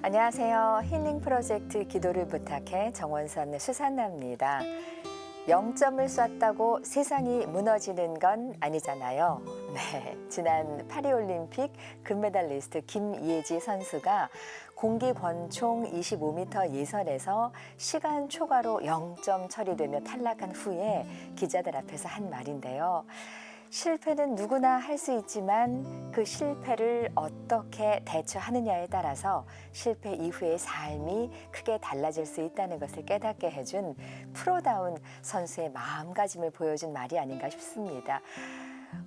안녕하세요. 힐링 프로젝트 기도를 부탁해 정원선 수산나입니다. 0점을 쐈다고 세상이 무너지는 건 아니잖아요. 네, 지난 파리올림픽 금메달리스트 김예지 선수가 공기 권총 25m 예선에서 시간 초과로 0점 처리되며 탈락한 후에 기자들 앞에서 한 말인데요. 실패는 누구나 할 수 있지만 그 실패를 어떻게 대처하느냐에 따라서 실패 이후의 삶이 크게 달라질 수 있다는 것을 깨닫게 해준 프로다운 선수의 마음가짐을 보여준 말이 아닌가 싶습니다.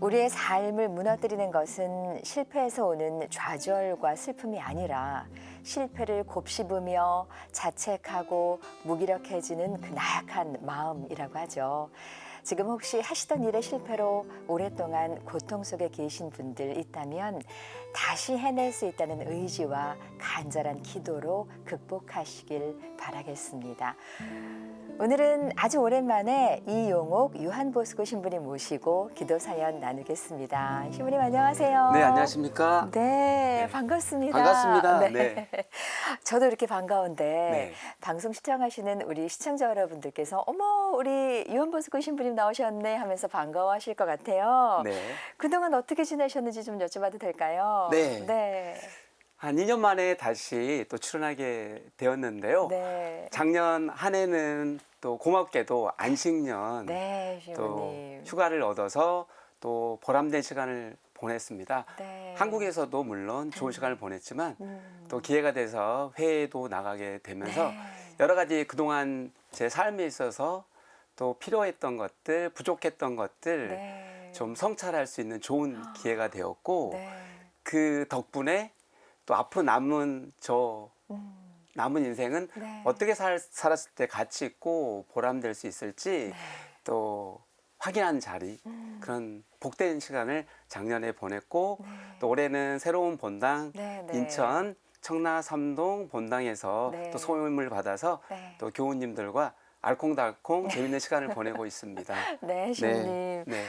우리의 삶을 무너뜨리는 것은 실패에서 오는 좌절과 슬픔이 아니라 실패를 곱씹으며 자책하고 무기력해지는 그 나약한 마음이라고 하죠. 지금 혹시 하시던 일의 실패로 오랫동안 고통 속에 계신 분들 있다면 다시 해낼 수 있다는 의지와 간절한 기도로 극복하시길 바라겠습니다. 오늘은 아주 오랜만에 이용옥 유한보스고 신부님 모시고 기도 사연 나누겠습니다. 신부님 안녕하세요. 네, 안녕하십니까? 네, 반갑습니다. 반갑습니다. 네. 네. 저도 이렇게 반가운데 네. 방송 시청하시는 우리 시청자 여러분들께서 어머 우리 유한보스고 신부님 나오셨네 하면서 반가워하실 것 같아요. 네. 그동안 어떻게 지내셨는지 좀 여쭤봐도 될까요? 네. 네. 한 2년 만에 다시 또 출연하게 되었는데요. 네. 작년 한 해는 또 고맙게도 안식년 네, 또 신부님. 휴가를 얻어서 또 보람된 시간을 보냈습니다. 네. 한국에서도 물론 좋은 시간을 보냈지만 음. 또 기회가 돼서 해외도 나가게 되면서 네. 여러 가지 그동안 제 삶에 있어서 또 필요했던 것들, 부족했던 것들 네. 좀 성찰할 수 있는 좋은 기회가 되었고 네. 그 덕분에 또 앞으로 남은 남은 인생은 네. 어떻게 살았을 때 가치 있고 보람될 수 있을지 네. 또 확인한 자리 그런 복된 시간을 작년에 보냈고 또 올해는 새로운 본당 네, 네. 인천 청라 삼동 본당에서 네. 또 소임을 받아서 네. 또 교우님들과 알콩달콩 재밌는 시간을 보내고 있습니다. 네, 신부님. 네.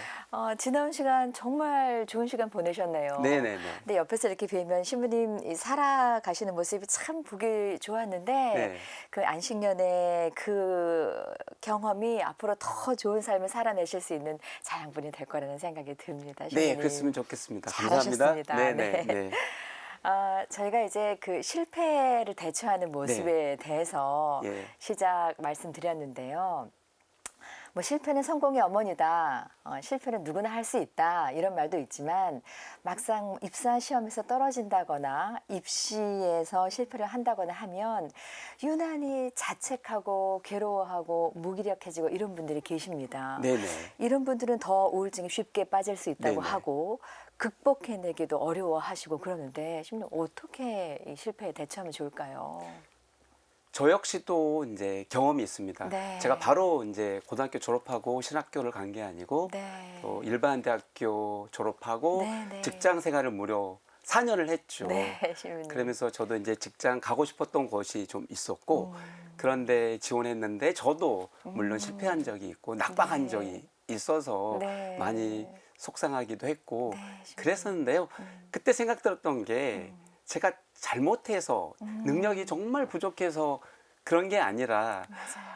지나온 시간 정말 좋은 시간 보내셨네요. 네네네. 근데 옆에서 이렇게 뵈면 신부님 이 살아가시는 모습이 참 보기 좋았는데 네. 그 안식년의 그 경험이 앞으로 더 좋은 삶을 살아내실 수 있는 자양분이 될 거라는 생각이 듭니다. 신부님. 네, 그랬으면 좋겠습니다. 잘하셨습니다. 감사합니다. 네. 저희가 이제 그 실패를 대처하는 모습에 대해서 예. 시작 말씀드렸는데요. 뭐 실패는 성공의 어머니다. 실패는 누구나 할 수 있다. 이런 말도 있지만 막상 입사 시험에서 떨어진다거나 입시에서 실패를 한다거나 하면 유난히 자책하고 괴로워하고 무기력해지고 이런 분들이 계십니다. 네네. 이런 분들은 더 우울증에 쉽게 빠질 수 있다고 네네. 하고 극복해내기도 어려워하시고 그러는데 신부님 어떻게 이 실패에 대처하면 좋을까요? 저 역시도 이제 경험이 있습니다. 네. 제가 바로 이제 고등학교 졸업하고 신학교를 간 게 아니고 네. 또 일반 대학교 졸업하고 네, 네. 직장 생활을 무려 4년을 했죠. 네, 신부님. 그러면서 저도 이제 직장 가고 싶었던 곳이 좀 있었고 그런데 지원했는데 저도 물론 실패한 적이 있고 낙방한 네. 적이 있어서 네. 많이 속상하기도 했고 네, 신부님. 그랬었는데요. 그때 생각 들었던 게 제가 잘못해서 능력이 정말 부족해서 그런 게 아니라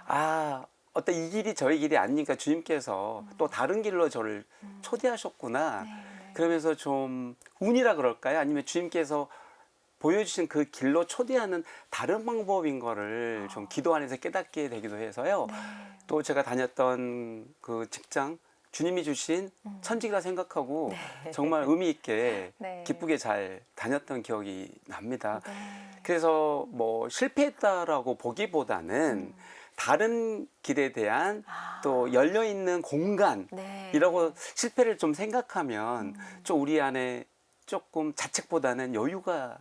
맞아요. 어떤 이 길이 저의 길이 아니니까 주님께서 또 다른 길로 저를 초대하셨구나. 네, 네. 그러면서 좀 운이라 그럴까요? 아니면 주님께서 보여주신 그 길로 초대하는 다른 방법인 거를 좀 기도 안에서 깨닫게 되기도 해서요. 네. 또 제가 다녔던 그 직장 주님이 주신 천직이라 생각하고 정말 의미 있게 네. 기쁘게 잘 다녔던 기억이 납니다. 네. 그래서 뭐 실패했다라고 보기보다는 다른 길에 대한 또 열려있는 공간 네. 이라고 실패를 좀 생각하면 좀 우리 안에 조금 자책보다는 여유가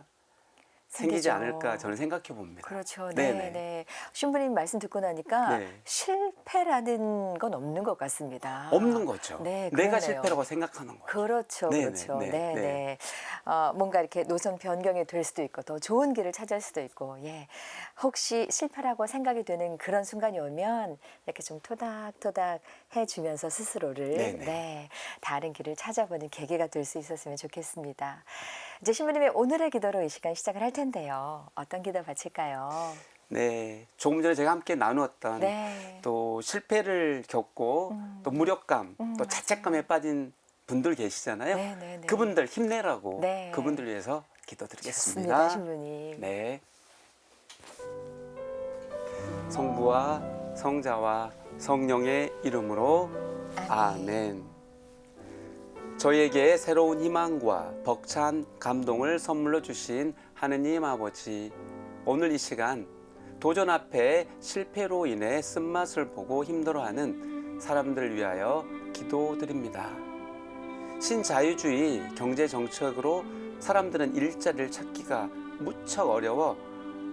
생기지 생기죠. 않을까 저는 생각해 봅니다. 그렇죠. 네네. 네. 신부님 말씀 듣고 나니까 네. 실패라는 건 없는 것 같습니다. 없는 거죠. 네, 내가 그러네요. 실패라고 생각하는 거죠. 그렇죠, 네네, 그렇죠. 네, 네, 네. 네. 뭔가 이렇게 노선 변경이 될 수도 있고 더 좋은 길을 찾을 수도 있고, 예. 혹시 실패라고 생각이 드는 그런 순간이 오면 이렇게 좀 토닥토닥 해주면서 스스로를 네네. 네, 다른 길을 찾아보는 계기가 될 수 있었으면 좋겠습니다. 이제 신부님의 오늘의 기도로 이 시간 시작을 할 텐데요. 어떤 기도 바칠까요? 네, 조금 전에 제가 함께 나누었던 네. 또 실패를 겪고 또 무력감, 또 맞아요. 자책감에 빠진 분들 계시잖아요. 네네네. 그분들 힘내라고 네. 그분들 위해서 좋습니다, 기도드리겠습니다. 신부님. 네. 성부와 성자와 성령의 이름으로 아멘. 저희에게 새로운 희망과 벅찬 감동을 선물로 주신 하느님 아버지, 오늘 이 시간 도전 앞에 실패로 인해 쓴맛을 보고 힘들어하는 사람들을 위하여 기도드립니다. 신자유주의 경제 정책으로 사람들은 일자리를 찾기가 무척 어려워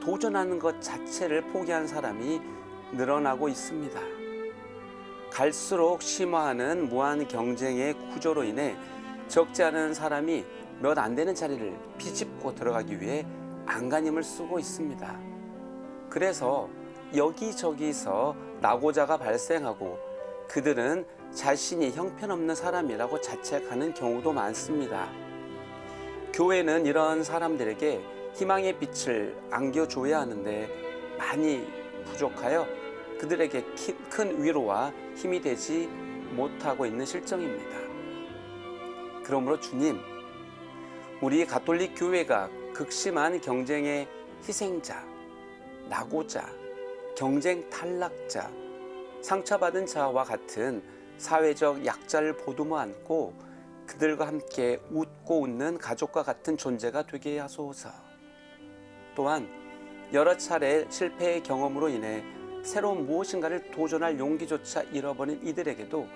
도전하는 것 자체를 포기한 사람이 늘어나고 있습니다. 갈수록 심화하는 무한 경쟁의 구조로 인해 적지 않은 사람이 몇 안 되는 자리를 비집고 들어가기 위해 안간힘을 쓰고 있습니다. 그래서 여기저기서 낙오자가 발생하고 그들은 자신이 형편없는 사람이라고 자책하는 경우도 많습니다. 교회는 이런 사람들에게 희망의 빛을 안겨줘야 하는데 많이 부족하여 그들에게 큰 위로와 힘이 되지 못하고 있는 실정입니다. 그러므로 주님, 우리 가톨릭 교회가 극심한 경쟁의 희생자, 낙오자, 경쟁 탈락자, 상처받은 자와 같은 사회적 약자를 보듬어 안고 그들과 함께 웃고 웃는 가족과 같은 존재가 되게 하소서. 또한 여러 차례 실패의 경험으로 인해 새로운 무엇인가를 도전할 용기조차 잃어버린 이들에게도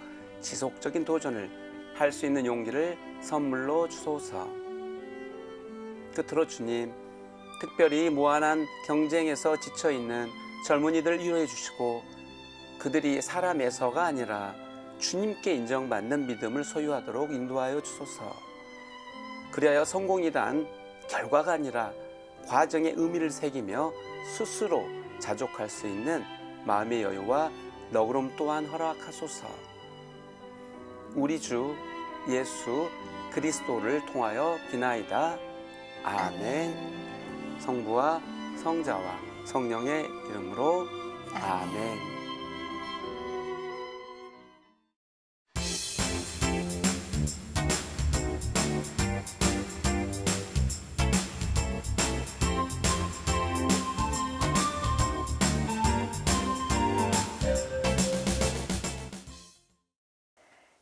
지속적인 도전을 할 수 있는 용기를 선물로 주소서. 끝으로 주님, 특별히 무한한 경쟁에서 지쳐있는 젊은이들 위로해 주시고 그들이 사람에서가 아니라 주님께 인정받는 믿음을 소유하도록 인도하여 주소서. 그리하여 성공이 단 결과가 아니라 과정의 의미를 새기며 스스로 자족할 수 있는 마음의 여유와 너그럼 또한 허락하소서. 우리 주 예수 그리스도를 통하여 비나이다. 아멘. 성부와 성자와 성령의 이름으로 아멘.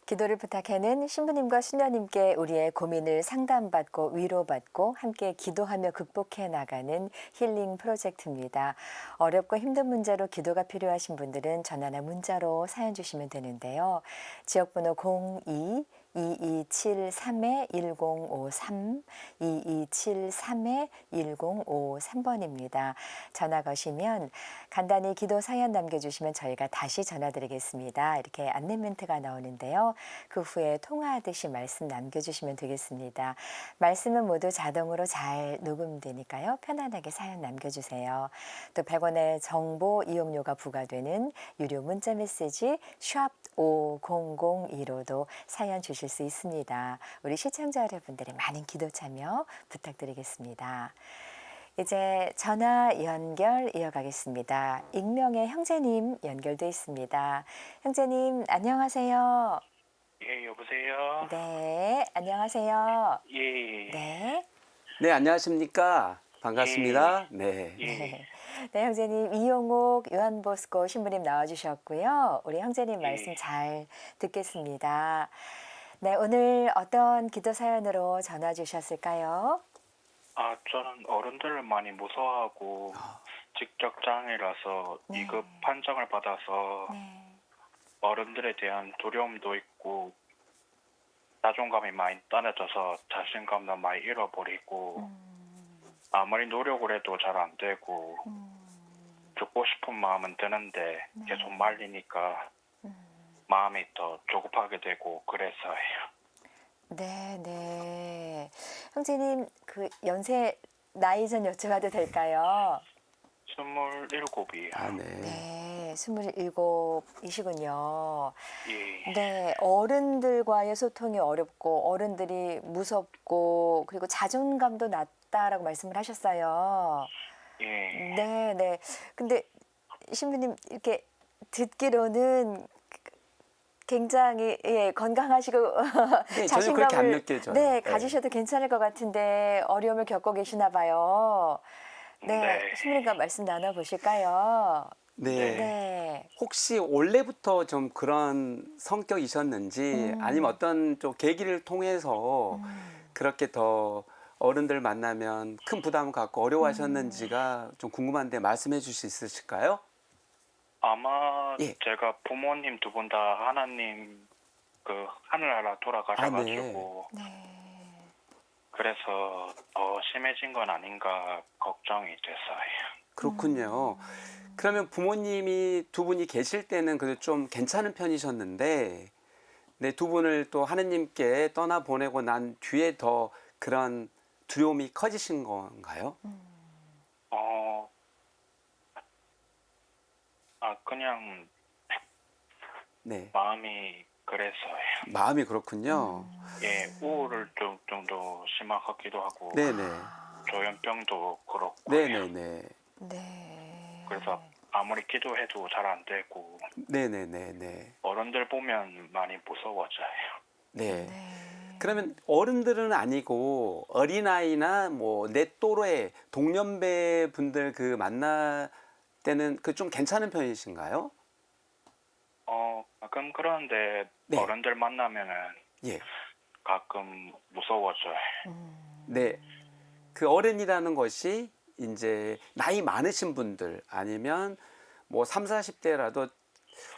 기도를 부탁해는 신부님과 수녀님께 우리의 고민을 상담받고 위로받고 함께 기도하며 극복해 나가는 힐링 프로젝트입니다. 어렵고 힘든 문제로 기도가 필요하신 분들은 전화나 문자로 사연 주시면 되는데요. 지역번호 02-2273-1053, 2273-1053번입니다. 전화 거시면 간단히 기도 사연 남겨주시면 저희가 다시 전화드리겠습니다. 이렇게 안내 멘트가 나오는데요. 그 후에 통화하듯이 말씀 남겨주시면 되겠습니다. 말씀은 모두 자동으로 잘 녹음되니까요. 편안하게 사연 남겨주세요. 또 100원의 정보 이용료가 부과되는 유료 문자 메시지 샵 5002로도 사연 주실 수 있습니다. 우리 시청자 여러분들의 많은 기도 참여 부탁드리겠습니다. 이제 전화 연결 이어가겠습니다. 익명의 형제님 연결돼 있습니다. 형제님 안녕하세요. 예, 여보세요? 네, 안녕하세요. 예, 네. 네, 안녕하십니까? 반갑습니다. 네. 예, 네. 네, 형제님 이용옥 요한보스코 신부님 나와주셨고요. 우리 형제님 말씀 잘 듣겠습니다. 네, 오늘 어떤 기도 사연으로 전화 주셨을까요? 저는 어른들을 많이 무서워하고 직접 장애라서 네. 2급 판정을 받아서 네. 어른들에 대한 두려움도 있고 자존감이 많이 떨어져서 자신감도 많이 잃어버리고 아무리 노력을 해도 잘 안 되고 죽고 싶은 마음은 드는데 계속 말리니까 마음이 더 조급하게 되고 그래서요. 네, 네. 형제님 그 연세 나이 좀 여쭤봐도 될까요? 27이요. 아, 네. 네. 네, 27이시군요. 예. 네, 어른들과의 소통이 어렵고 어른들이 무섭고 그리고 자존감도 낮다라고 말씀을 하셨어요. 예. 네, 네. 근데 신부님 이렇게 듣기로는 굉장히 건강하시고 네, 전혀 그렇게 안 느껴져요. 네, 가지셔도 괜찮을 것 같은데 어려움을 겪고 계시나 봐요. 네, 네. 신부님과 말씀 나눠 보실까요? 네. 네. 혹시 원래부터 좀 그런 성격이셨는지 아니면 어떤 좀 계기를 통해서 그렇게 더 어른들 만나면 큰 부담을 갖고 어려워하셨는지가 좀 궁금한데 말씀해 주실 수 있으실까요? 아마 예. 제가 부모님 두 분 다 하나님 그 하늘나라 돌아가셔가지고 네. 그래서 더 심해진 건 아닌가 걱정이 됐어요. 그렇군요. 그러면 부모님이 두 분이 계실 때는 그래도 좀 괜찮은 편이셨는데, 네, 두 분을 또 하느님께 떠나 보내고 난 뒤에 더 그런 두려움이 커지신 건가요? 어, 그냥 네, 마음이 그랬어요. 마음이 그렇군요. 예, 우울을 좀도 심하기도 하고 네네, 조현병도 그렇고 네네네, 네. 그래서 아무리 기도해도 잘 안 되고 네네네네, 어른들 보면 많이 무서워져요. 네. 네. 그러면 어른들은 아니고 어린아이나 뭐 내 또래 동년배 분들 그 만날 때는 그 좀 괜찮은 편이신가요? 가끔 그런데 네. 어른들 만나면은 예. 가끔 무서워져요. 네. 그 어른이라는 것이 이제 나이 많으신 분들 아니면 뭐 3, 40대라도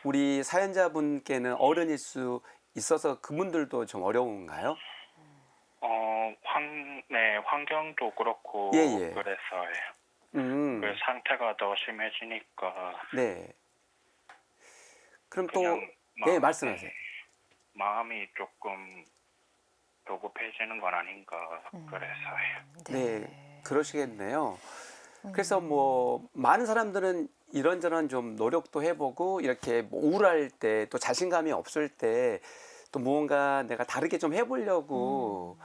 우리 사연자분께는 어른일 수 있어서 그분들도 좀 어려운가요? 네, 환경도 그렇고 예, 예. 그래서요. 음. 그 상태가 더 심해지니까 네. 그럼 또 그냥 네, 말씀하세요. 마음이 조금 조급해지는 건 아닌가 그래서요. 네. 그러시겠네요. 그래서 뭐 많은 사람들은 이런저런 좀 노력도 해보고 이렇게 뭐 우울할 때 또 자신감이 없을 때 또 무언가 내가 다르게 좀 해보려고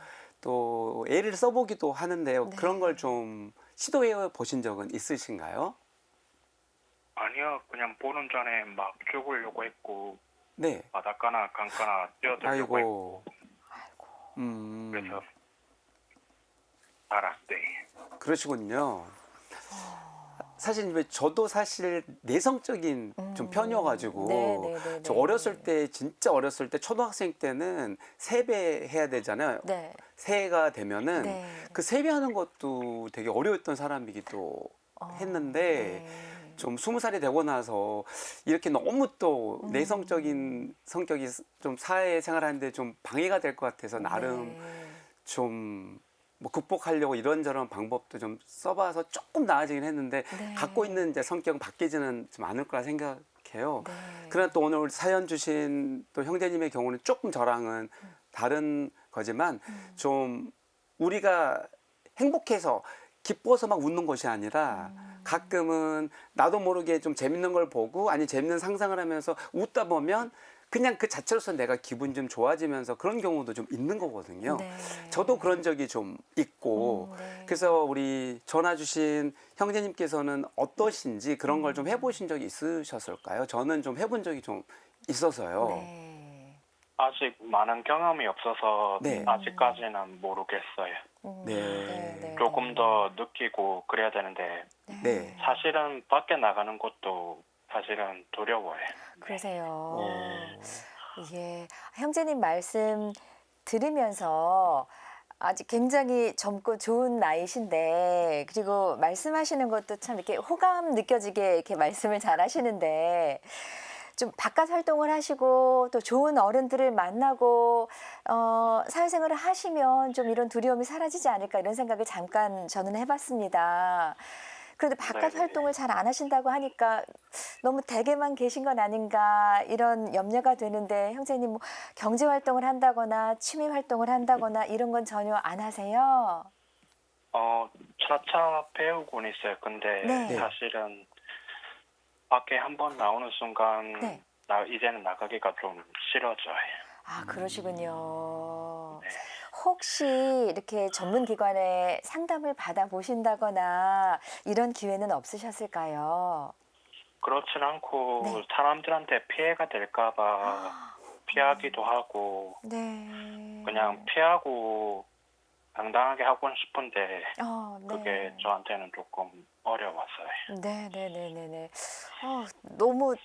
또 애를 써보기도 하는데요. 네. 그런 걸 좀 시도해 보신 적은 있으신가요? 아니요, 그냥 보는 전에 막 죽으려고 했고 네. 바닷가나 강가나 뛰어들려고 했고 아이고. 그래서 잘 안 돼. 그러시군요. 사실 왜 저도 사실 내성적인 좀 편이어가지고 네. 저 어렸을 때 진짜 어렸을 때 초등학생 때는 세배 해야 되잖아요. 네. 새해가 되면은 네. 그 세배하는 것도 되게 어려웠던 사람이기도 했는데 네. 좀 20살이 되고 나서 이렇게 너무 또 내성적인 성격이 좀 사회생활하는데 좀 방해가 될 것 같아서 나름 네. 좀 뭐 극복하려고 이런저런 방법도 좀 써봐서 조금 나아지긴 했는데 네. 갖고 있는 이제 성격은 바뀌지는 좀 않을 거라 생각해요. 네. 그러나 또 오늘 사연 주신 또 형제님의 경우는 조금 저랑은 다른 거지만 좀 우리가 행복해서 기뻐서 막 웃는 것이 아니라 가끔은 나도 모르게 좀 재밌는 걸 보고 아니 재밌는 상상을 하면서 웃다 보면 그냥 그 자체로서 내가 기분 좀 좋아지면서 그런 경우도 좀 있는 거거든요. 네. 저도 그런 적이 좀 있고 네. 그래서 우리 전화 주신 형제님께서는 어떠신지 그런 걸 좀 해보신 적이 있으셨을까요? 저는 좀 해본 적이 좀 있어서요. 네. 아직 많은 경험이 없어서 네. 아직까지는 모르겠어요. 네. 조금 더 느끼고 그래야 되는데 네. 사실은 밖에 나가는 것도 사실은 두려워요. 그러세요. 네. 예, 형제님 말씀 들으면서 아직 굉장히 젊고 좋은 나이신데 그리고 말씀하시는 것도 참 이렇게 호감 느껴지게 이렇게 말씀을 잘 하시는데 좀 바깥 활동을 하시고 또 좋은 어른들을 만나고 사회생활을 하시면 좀 이런 두려움이 사라지지 않을까 이런 생각을 잠깐 저는 해봤습니다. 그런데 바깥 네네. 활동을 잘 안 하신다고 하니까 너무 댁에만 계신 건 아닌가 이런 염려가 되는데 형제님 뭐 경제 활동을 한다거나 취미 활동을 한다거나 이런 건 전혀 안 하세요? 차차 배우곤 있어요. 근데 네. 사실은 밖에 한번 나오는 순간 네. 이제는 나가기가 좀 싫어져요. 아, 그러시군요. 네. 혹시 이렇게 전문 기관에 상담을 받아보신다거나 이런 기회는 없으셨을까요? 그렇진 않고 네. 사람들한테 피해가 될까봐 피하기도 하고 네. 그냥 피하고 당당하게 하고 싶은데 그게 네. 저한테는 조금 어려웠어요. 네네네네네. 너무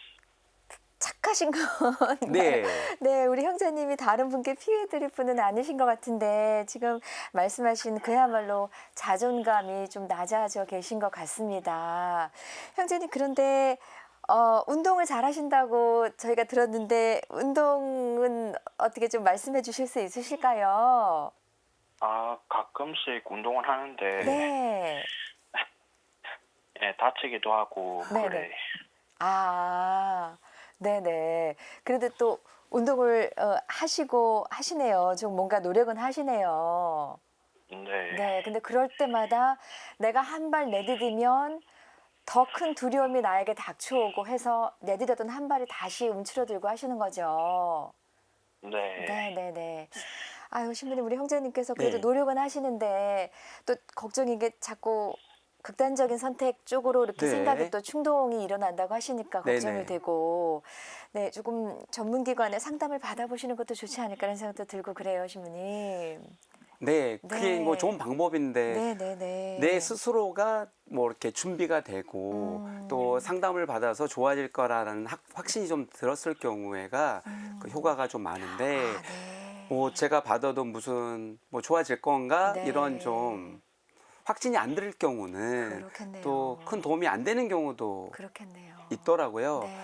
착하신 건 네. 네, 우리 형제님이 다른 분께 피해 드릴 분은 아니신 것 같은데 지금 말씀하신 그야말로 자존감이 좀 낮아져 계신 것 같습니다. 형제님 그런데 운동을 잘하신다고 저희가 들었는데 운동은 어떻게 좀 말씀해 주실 수 있으실까요? 가끔씩 운동을 하는데 네. 예, 다치기도 하고 네네. 그래. 아, 네네. 그래도 또 운동을 하시고 하시네요. 좀 뭔가 노력은 하시네요. 네. 네, 근데 그럴 때마다 내가 한 발 내디디면 더 큰 두려움이 나에게 닥쳐오고 해서 내디뎠던 한 발을 다시 움츠러들고 하시는 거죠. 네. 네네네. 아유, 신부님, 우리 형제님께서 그래도 네. 노력은 하시는데 또 걱정인 게 자꾸 극단적인 선택 쪽으로 이렇게 생각이 네. 또 충동이 일어난다고 하시니까 걱정이 네네. 되고, 네, 조금 전문기관에 상담을 받아보시는 것도 좋지 않을까라는 생각도 들고 그래요, 신부님. 네. 그게 뭐 네. 좋은 방법인데 내 네네네. 스스로가 뭐 이렇게 준비가 되고 또 음, 상담을 받아서 좋아질 거라는 확신이 좀 들었을 경우에가 그 효과가 좀 많은데 아, 네. 뭐 제가 받아도 무슨 뭐 좋아질 건가 이런 네. 좀 확신이 안 들 경우는 또 큰 그렇겠네요. 도움이 안 되는 경우도 그렇겠네요. 있더라고요. 네.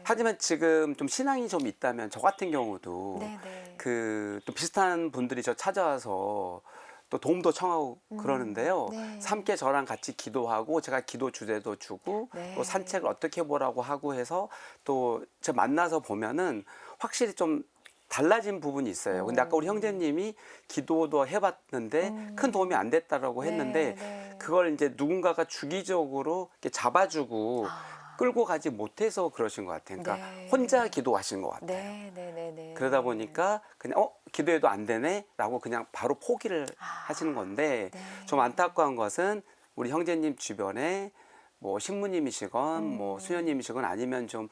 하지만 지금 좀 신앙이 좀 있다면 저 같은 경우도 네네. 그 또 비슷한 분들이 저 찾아와서 또 도움도 청하고 그러는데요. 네. 함께 저랑 같이 기도하고 제가 기도 주제도 주고 또 산책을 네. 어떻게 보라고 하고 해서 또 저 만나서 보면은 확실히 좀 달라진 부분이 있어요. 근데 아까 우리 음. 형제님이 기도도 해봤는데 큰 도움이 안 됐다라고 했는데 네, 네. 그걸 이제 누군가가 주기적으로 이렇게 잡아주고 아. 끌고 가지 못해서 그러신 것 같아요. 그러니까 혼자 네. 기도하신 것 같아요. 네, 네, 네, 그러다 네. 보니까 그냥 기도해도 안 되네라고 그냥 바로 포기를 하시는 아. 건데 네. 좀 안타까운 것은 우리 형제님 주변에 뭐 신부님이시건 뭐 음. 수녀님이시건 아니면 좀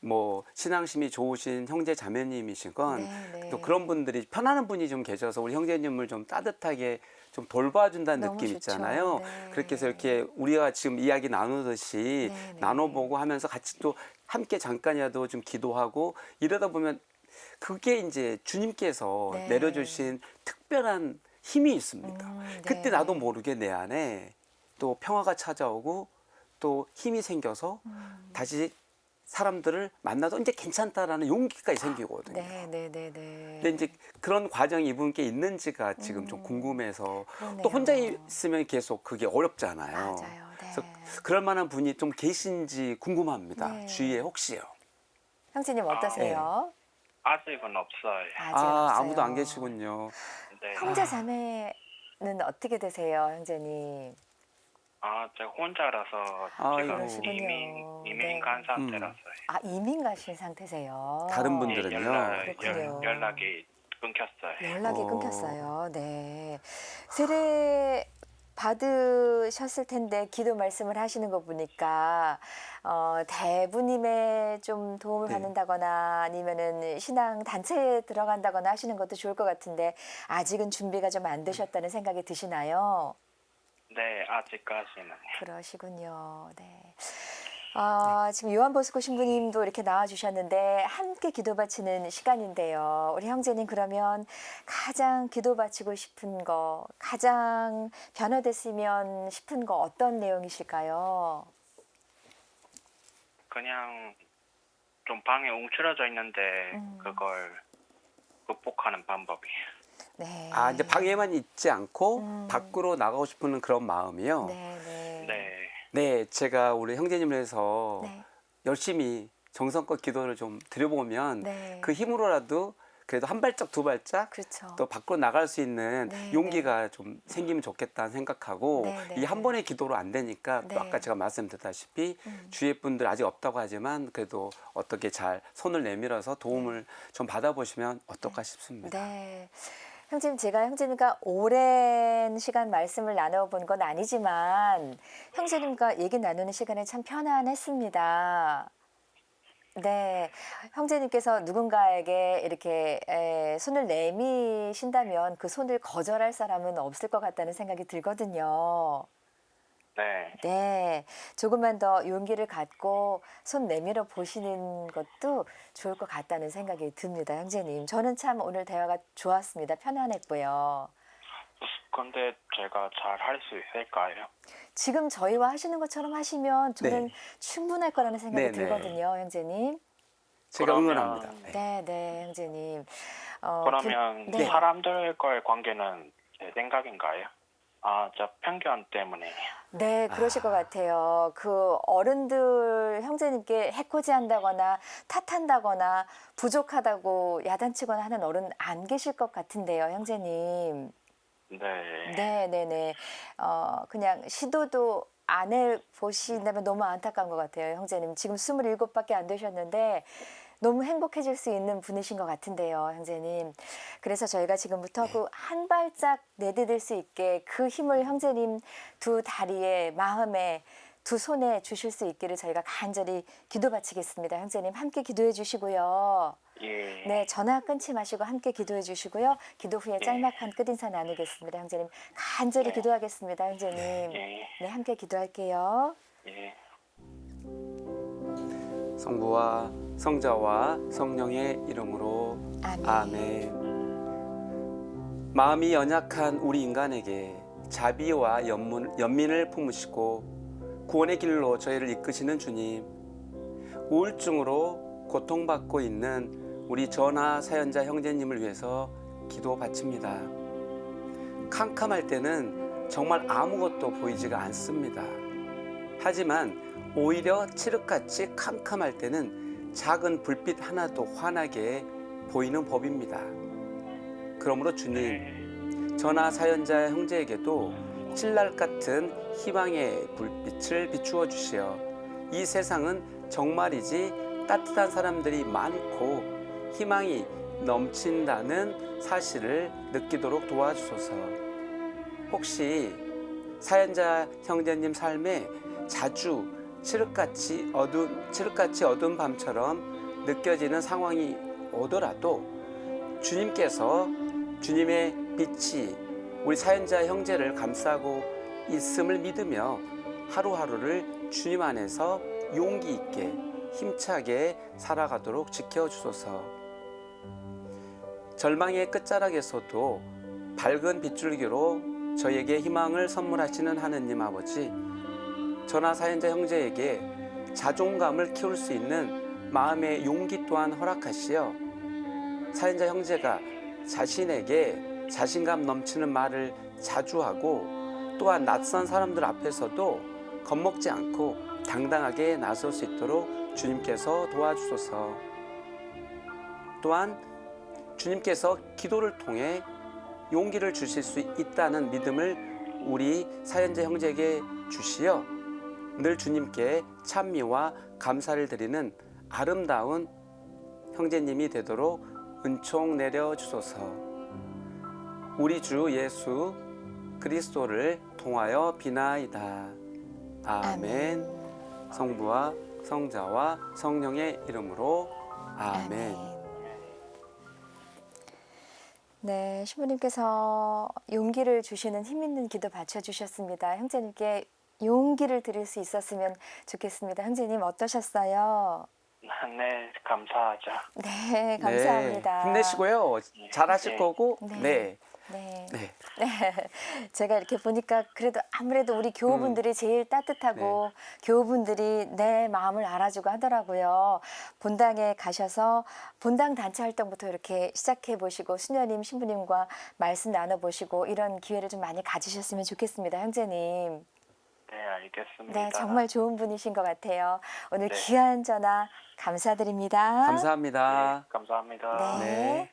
뭐 신앙심이 좋으신 형제 자매님이시건 네, 또 네. 그런 분들이 편안한 분이 좀 계셔서 우리 형제님을 좀 따뜻하게 좀 돌봐준다는 너무 느낌 좋죠. 있잖아요. 그렇게 해서 네. 이렇게 우리가 지금 이야기 나누듯이 네, 네. 나눠보고 하면서 같이 또 함께 잠깐이라도 좀 기도하고 이러다 보면 그게 이제 주님께서 네. 내려주신 특별한 힘이 있습니다. 그때 나도 네. 모르게 내 안에 또 평화가 찾아오고 또 힘이 생겨서 다시 사람들을 만나도 이제 괜찮다라는 용기가 생기거든요. 네, 네, 네, 근데 네. 이제 그런 과정이 이분께 있는지가 지금 좀 음. 궁금해서 또 혼자 그러네요. 있으면 계속 그게 어렵잖아요. 맞아요. 그래서 네. 그럴 만한 분이 좀 계신지 궁금합니다. 주위에 네. 혹시요. 형제님 예. 어떠세요? 아직은 없어요. 아직은 아무도 안 없어요. 계시군요. 네. 형제 자매는 어떻게 되세요, 형제님? 제가 혼자라서 지금 그러시군요. 이민 네. 간 상태라서요. 아, 이민 가신 상태세요. 다른 예, 분들은요. 그렇군요. 연락이 끊겼어요. 연락이 어, 끊겼어요. 네. 세례 받으셨을 텐데 기도 말씀을 하시는 거 보니까 대부님의 좀 도움을 네. 받는다거나 아니면은 신앙 단체에 들어간다거나 하시는 것도 좋을 것 같은데 아직은 준비가 좀 안 되셨다는 생각이 드시나요? 네, 아직까지는. 그러시군요. 네. 네. 지금 요한보스코 신부님도 이렇게 나와주셨는데 함께 기도 바치는 시간인데요. 우리 형제님 그러면 가장 기도 바치고 싶은 거, 가장 변화됐으면 싶은 거 어떤 내용이실까요? 그냥 좀 방에 움츠러져 있는데 음. 그걸 극복하는 방법이. 네. 이제 방에만 있지 않고 음. 밖으로 나가고 싶은 그런 마음이요. 네, 네. 네. 네, 제가 우리 형제님을 해서 네. 열심히 정성껏 기도를 좀 드려보면 네. 그 힘으로라도 그래도 한 발짝 두 발짝 그렇죠. 또 밖으로 나갈 수 있는 네, 용기가 좀 생기면 좋겠다는 생각하고 네, 네, 이 한 네. 번의 기도로 안 되니까 네. 또 아까 제가 말씀드렸다시피 주위의 분들 아직 없다고 하지만 그래도 어떻게 잘 손을 내밀어서 도움을 좀 받아보시면 어떨까 싶습니다. 네. 형제님, 제가 형제님과 오랜 시간 말씀을 나눠본 건 아니지만 형제님과 얘기 나누는 시간에 참 편안했습니다. 네. 형제님께서 누군가에게 이렇게 손을 내미신다면 그 손을 거절할 사람은 없을 것 같다는 생각이 들거든요. 네. 네. 조금만 더 용기를 갖고 손 내밀어 보시는 것도 좋을 것 같다는 생각이 듭니다, 형제님. 저는 참 오늘 대화가 좋았습니다. 편안했고요. 근데 제가 잘 할 수 있을까요? 지금 저희와 하시는 것처럼 하시면 저는 네. 충분할 거라는 생각이 네, 네. 들거든요, 형제님. 제가 그러면- 응원합니다. 네. 네, 네, 형제님. 그러면 네. 사람들과의 관계는 제 생각인가요? 아, 저 편견 때문에. 네, 그러실 것 같아요. 그 어른들 형제님께 해코지한다거나 탓한다거나 부족하다고 야단치거나 하는 어른 안 계실 것 같은데요, 형제님. 네. 네, 네, 네. 그냥 시도도 안 해보신다면 너무 안타까운 것 같아요, 형제님. 지금 27밖에 안 되셨는데 너무 행복해질 수 있는 분이신 것 같은데요, 형제님. 그래서 저희가 지금부터 그 한 발짝 내디딜 수 있게 그 힘을 형제님 두 다리에, 마음에, 두 손에 주실 수 있기를 저희가 간절히 기도 바치겠습니다. 형제님 함께 기도해 주시고요. 예. 네, 전화 끊지 마시고 함께 기도해 주시고요. 기도 후에 짤막한 끝인사 나누겠습니다, 형제님. 간절히 네. 기도하겠습니다, 형제님. 예. 네, 함께 기도할게요. 예. 성부와 성자와 성령의 이름으로 아멘. 아멘. 마음이 연약한 우리 인간에게 자비와 연민을 품으시고 구원의 길로 저희를 이끄시는 주님, 우울증으로 고통받고 있는 우리 전하 사연자 형제님을 위해서 기도 바칩니다. 캄캄할 때는 정말 아무것도 보이지가 않습니다. 하지만 오히려 칠흑같이 캄캄할 때는 작은 불빛 하나도 환하게 보이는 법입니다. 그러므로 주님, 전하 사연자 형제에게도 칠날 같은 희망의 불빛을 비추어 주시어 이 세상은 정말이지 따뜻한 사람들이 많고 희망이 넘친다는 사실을 느끼도록 도와주소서. 혹시 사연자 형제님 삶에 자주 칠흑같이 어두운 밤처럼 느껴지는 상황이 오더라도 주님께서 주님의 빛이 우리 사연자 형제를 감싸고 있음을 믿으며 하루하루를 주님 안에서 용기 있게 힘차게 살아가도록 지켜주소서. 절망의 끝자락에서도 밝은 빗줄기로 저에게 희망을 선물하시는 하느님 아버지, 전하 사연자 형제에게 자존감을 키울 수 있는 마음의 용기 또한 허락하시어 사연자 형제가 자신에게 자신감 넘치는 말을 자주 하고 또한 낯선 사람들 앞에서도 겁먹지 않고 당당하게 나설 수 있도록 주님께서 도와주소서. 또한 주님께서 기도를 통해 용기를 주실 수 있다는 믿음을 우리 사연자 형제에게 주시어 늘 주님께 찬미와 감사를 드리는 아름다운 형제님이 되도록 은총 내려 주소서. 우리 주 예수 그리스도를 통하여 비나이다. 아멘. 성부와 성자와 성령의 이름으로 아멘. 네, 신부님께서 용기를 주시는 힘 있는 기도 바쳐주셨습니다. 형제님께 용기를 드릴 수 있었으면 좋겠습니다. 형제님 어떠셨어요? 네, 감사하죠. 네, 감사합니다. 네, 힘내시고요. 잘하실 네. 거고. 네. 네. 네. 네. 제가 이렇게 보니까 그래도 아무래도 우리 교우분들이 제일 따뜻하고 교우분들이 내 마음을 알아주고 하더라고요. 본당에 가셔서 본당 단체 활동부터 이렇게 시작해 보시고 수녀님, 신부님과 말씀 나눠보시고 이런 기회를 좀 많이 가지셨으면 좋겠습니다. 형제님. 네, 알겠습니다. 네, 정말 좋은 분이신 것 같아요. 오늘 네. 귀한 전화 감사드립니다. 감사합니다. 네, 감사합니다. 네. 네.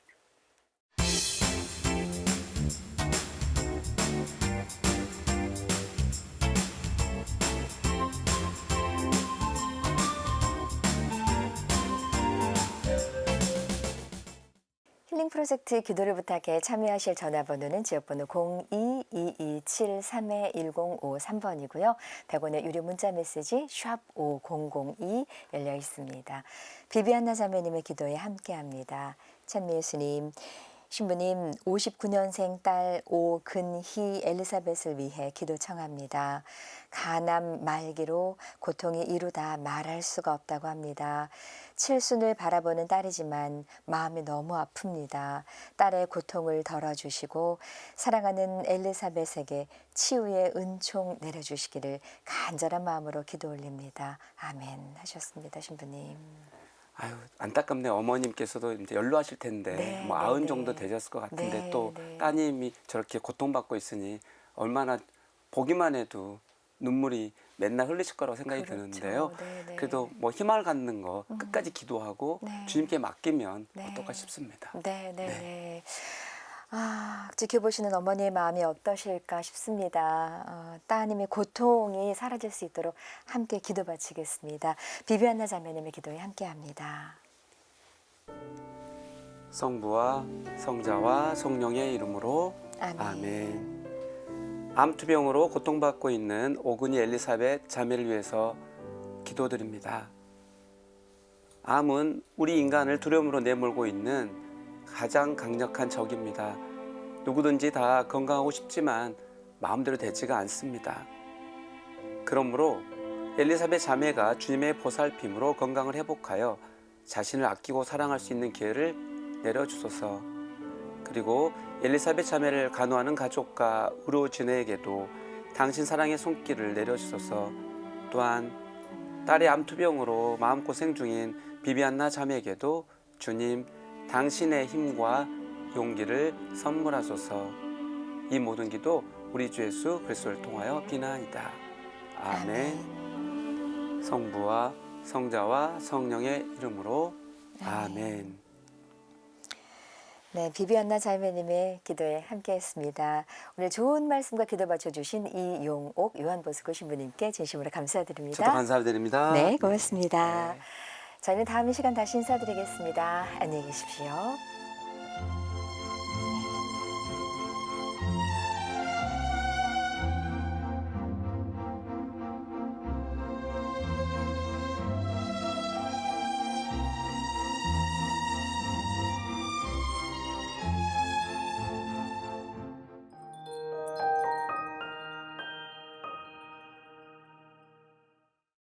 힐링 프로젝트 기도를 부탁해 참여하실 전화번호는 지역번호 022273-1053번이고요. 100원의 유료 문자 메시지 샵 5002 열려 있습니다. 비비안나 자매님의 기도에 함께합니다. 찬미 예수님, 신부님 59년생 딸 오근희 엘리사벳을 위해 기도 청합니다. 간암 말기로 고통이 이루다 말할 수가 없다고 합니다. 칠순을 바라보는 딸이지만 마음이 너무 아픕니다. 딸의 고통을 덜어주시고 사랑하는 엘리사벳에게 치유의 은총 내려주시기를 간절한 마음으로 기도 올립니다. 아멘 하셨습니다. 신부님. 아유, 안타깝네. 어머님께서도 이제 연로하실 텐데 네, 뭐 네, 90 네. 정도 되셨을 것 같은데 네, 또 네. 따님이 저렇게 고통받고 있으니 얼마나 보기만 해도 눈물이 맨날 흘리실 거라고 생각이 그렇죠. 드는데요. 네, 네. 그래도 뭐 희망을 갖는 거 끝까지 기도하고 네. 주님께 맡기면 네. 어떨까 싶습니다. 네, 네, 네. 아, 지켜보시는 어머니의 마음이 어떠실까 싶습니다. 따님의 고통이 사라질 수 있도록 함께 기도 바치겠습니다. 비비안나 자매님의 기도에 함께합니다. 성부와 성자와 성령의 이름으로 아멘. 아멘. 암투병으로 고통받고 있는 오근희 엘리사벳 자매를 위해서 기도드립니다. 암은 우리 인간을 두려움으로 내몰고 있는 가장 강력한 적입니다. 누구든지 다 건강하고 싶지만 마음대로 되지가 않습니다. 그러므로 엘리사벳 자매가 주님의 보살핌으로 건강을 회복하여 자신을 아끼고 사랑할 수 있는 기회를 내려주소서. 그리고 엘리사벳 자매를 간호하는 가족과 의료진에게도 당신 사랑의 손길을 내려주소서. 또한 딸의 암투병으로 마음고생 중인 비비안나 자매에게도 주님 당신의 힘과 용기를 선물하소서. 이 모든 기도 우리 주 예수 그리스도를 통하여 비나이다. 아멘. 성부와 성자와 성령의 이름으로 아멘. 네, 비비안나 자매님의 기도에 함께했습니다. 오늘 좋은 말씀과 기도 바쳐주신 이용옥 요한보스코 신부님께 진심으로 감사드립니다. 저도 감사드립니다. 네, 고맙습니다. 네. 저희는 다음 이 시간 다시 인사드리겠습니다. 안녕히 계십시오.